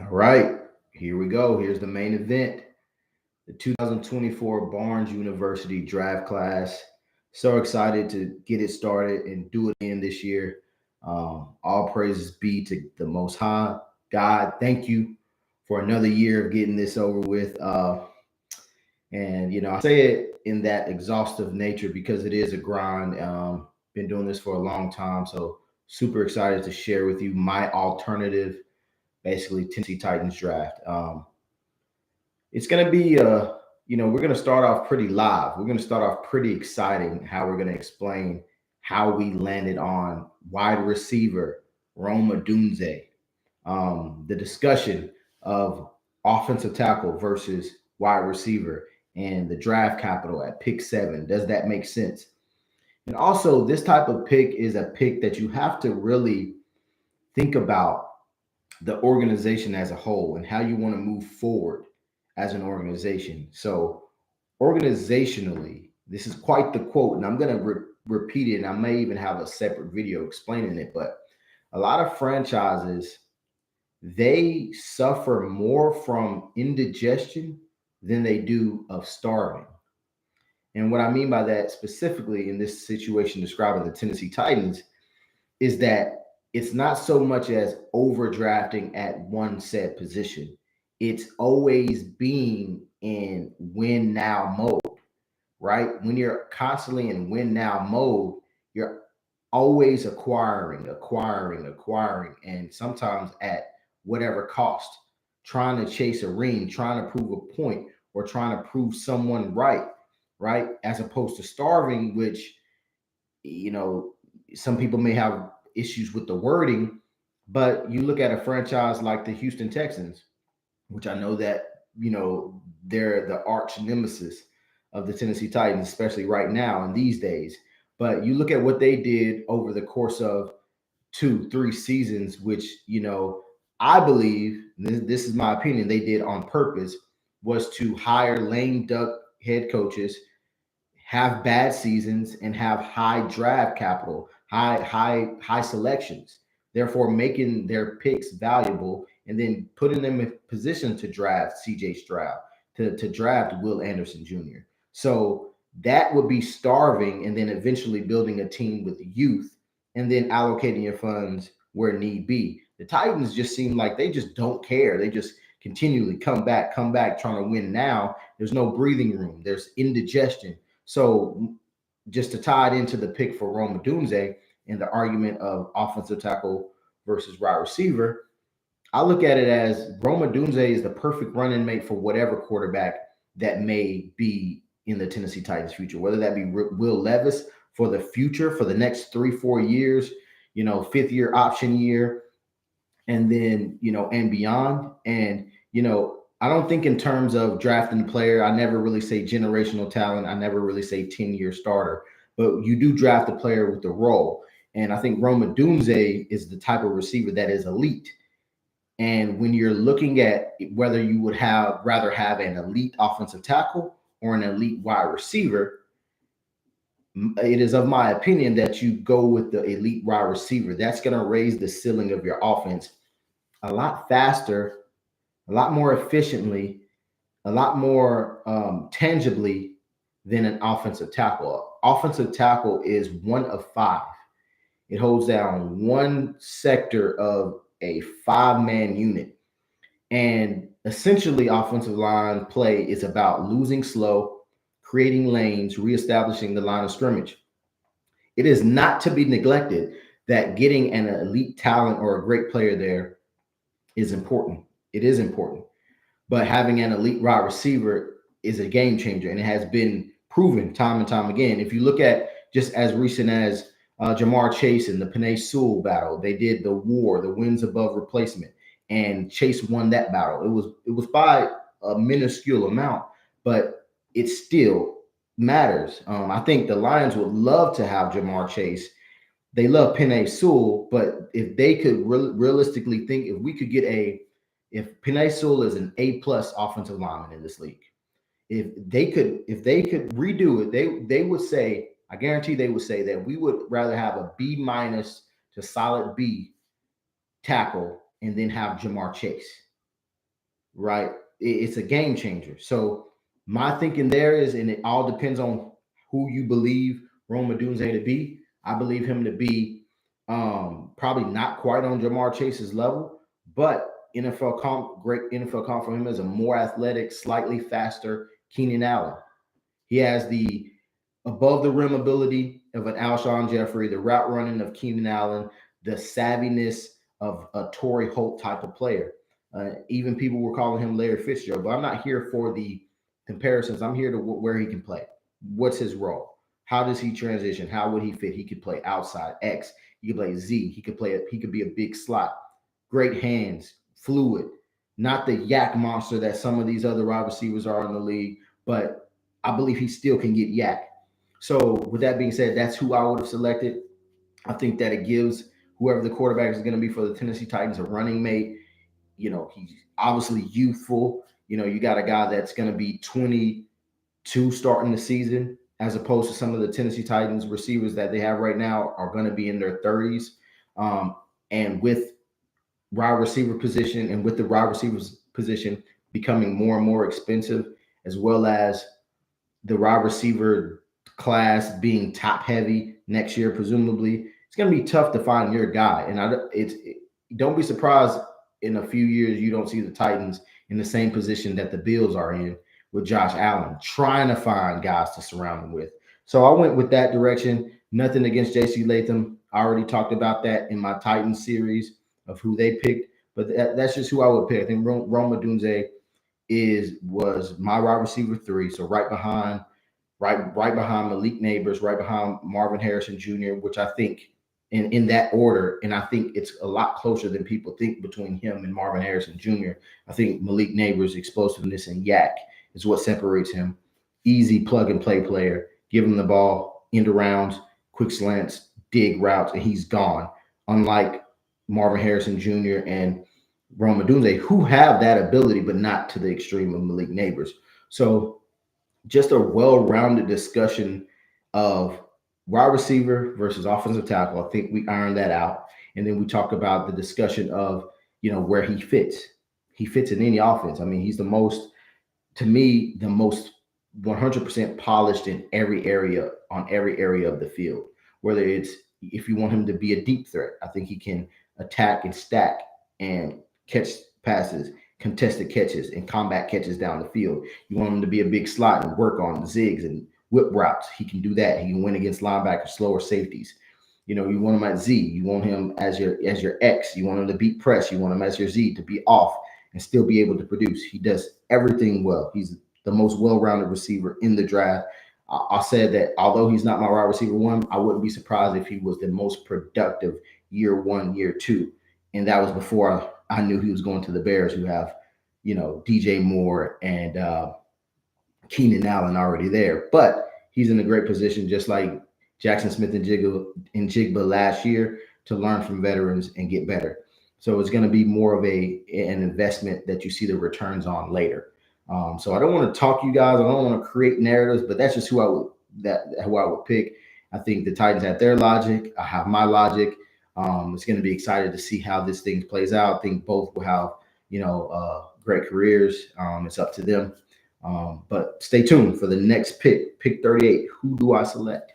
All right, here we go. Here's the main event, the 2024 Barnes University draft class. So excited to get it started and do it again this year. All praises be to the Most High God. Thank you for another year of getting this over with. And I say it in that exhaustive nature because it is a grind. Been doing this for a long time, so super excited to share with you my alternative, basically Tennessee Titans draft. It's going to be we're going to start off pretty live. We're going to start off pretty exciting how we're going to explain how we landed on wide receiver Rome Odunze. The discussion of offensive tackle versus wide receiver and the draft capital at pick 7. Does that make sense? And also, this type of pick is a pick that you have to really think about the organization as a whole and how you want to move forward as an organization. So, organizationally, this is quite the quote, and I'm going to repeat it, and I may even have a separate video explaining it. But a lot of franchises, they suffer more from indigestion than they do of starving. And what I mean by that specifically in this situation describing the Tennessee Titans is that it's not so much as overdrafting at one said position. It's always being in win now mode, right? When you're constantly in win now mode, you're always acquiring, and sometimes at whatever cost, trying to chase a ring, trying to prove a point, or trying to prove someone right, right? As opposed to starving, which, you know, some people may have issues with the wording, but you look at a franchise like the Houston Texans, which I know that, they're the arch nemesis of the Tennessee Titans, especially right now in these days. But you look at what they did over the course of 2, 3 seasons, which, I believe, this is my opinion, they did on purpose, was to hire lame duck head coaches, have bad seasons, and have high draft capital, high selections, therefore making their picks valuable and then putting them in position to draft CJ Stroud, to draft Will Anderson Jr. So that would be starving and then eventually building a team with youth and then allocating your funds where need be. The Titans just seem like they just don't care. They just continually come back, trying to win now. There's no breathing room. There's indigestion. So just to tie it into the pick for Rome Odunze and the argument of offensive tackle versus wide receiver, I look at it as Rome Odunze is the perfect running mate for whatever quarterback that may be in the Tennessee Titans future, whether that be Will Levis for the future, for the next 3, 4 years, fifth year option year, and then, and beyond. And, I don't think in terms of drafting a player, I never really say generational talent. I never really say 10-year starter, but you do draft a player with the role. And I think Rome Odunze is the type of receiver that is elite. And when you're looking at whether you would have rather have an elite offensive tackle or an elite wide receiver, it is of my opinion that you go with the elite wide receiver. That's going to raise the ceiling of your offense a lot faster, a lot more efficiently, a lot more tangibly than an offensive tackle. Offensive tackle is one of five. It holds down one sector of a 5-man unit. And essentially, offensive line play is about losing slow, creating lanes, reestablishing the line of scrimmage. It is not to be neglected that getting an elite talent or a great player there is important. It is important. But having an elite wide receiver is a game changer, and it has been proven time and time again. If you look at just as recent as Jamar Chase and the Penei Sewell battle, they did the war, the wins above replacement, and Chase won that battle. It was by a minuscule amount, but it still matters. I think the Lions would love to have Jamar Chase. They love Penei Sewell, but if they could realistically think, if Penei Sewell is an A+ offensive lineman in this league, if they could redo it, they would say, I guarantee they would say that we would rather have a B- to solid B tackle and then have Jamar Chase. right? It's a game changer. So my thinking there is, and it all depends on who you believe Rome Odunze to be. I believe him to be probably not quite on Jamar Chase's level, but great NFL comp for him is a more athletic, slightly faster Keenan Allen. He has the above the rim ability of an Alshon Jeffrey, the route running of Keenan Allen, the savviness of a Torrey Holt type of player. Even people were calling him Larry Fitzgerald, but I'm not here for the comparisons. I'm here to where he can play. What's his role? How does he transition? How would he fit? He could play outside X. He could play Z. He could play. He could be a big slot. Great hands, fluid. Not the yak monster that some of these other wide receivers are in the league, but I believe he still can get yak. So with that being said, that's who I would have selected. I think that it gives whoever the quarterback is going to be for the Tennessee Titans a running mate. You know, he's obviously youthful. You know, you got a guy that's going to be 22 starting the season, as opposed to some of the Tennessee Titans receivers that they have right now are going to be in their 30s. And with wide receiver position and with the wide receivers position becoming more and more expensive, as well as the wide receiver class being top heavy next year, presumably, it's going to be tough to find your guy. And don't be surprised in a few years you don't see the Titans in the same position that the Bills are in with Josh Allen, trying to find guys to surround him with. So I went with that direction. Nothing against J.C. Latham. I already talked about that in my Titans series of who they picked, but that's just who I would pick. I think Rome Odunze was my wide receiver 3, so right behind Malik Neighbors, right behind Marvin Harrison Jr., which I think in that order, and I think it's a lot closer than people think between him and Marvin Harrison Jr. I think Malik Neighbors' explosiveness and yak is what separates him. Easy plug and play player. Give him the ball, end arounds, quick slants, dig routes, and he's gone. Unlike Marvin Harrison Jr. and Rome Odunze, who have that ability, but not to the extreme of Malik Neighbors. So just a well-rounded discussion of wide receiver versus offensive tackle. I think we ironed that out. And then we talk about the discussion of, where he fits. He fits in any offense. I mean, he's to me, the most 100% polished in every area, on every area of the field. Whether it's, if you want him to be a deep threat, I think he can attack and stack and catch passes, contested catches, and combat catches down the field. You want him to be a big slot and work on zigs and whip routes. He can do that. He can win against linebackers, slower safeties. You want him at Z. You want him as your X. You want him to beat press. You want him as your Z to be off and still be able to produce. He does everything well. He's the most well-rounded receiver in the draft. I said that although he's not my wide receiver 1, I wouldn't be surprised if he was the most productive year 1, year 2. And that was before I knew he was going to the Bears, who have, DJ Moore and Keenan Allen already there. But he's in a great position, just like Jackson Smith and Jigba last year, to learn from veterans and get better. So it's going to be more of an investment that you see the returns on later. So I don't want to talk you guys. I don't want to create narratives, but that's just who I would pick. I think the Titans have their logic. I have my logic. It's going to be excited to see how this thing plays out. I think both will have, great careers. It's up to them. But stay tuned for the next pick 38. Who do I select?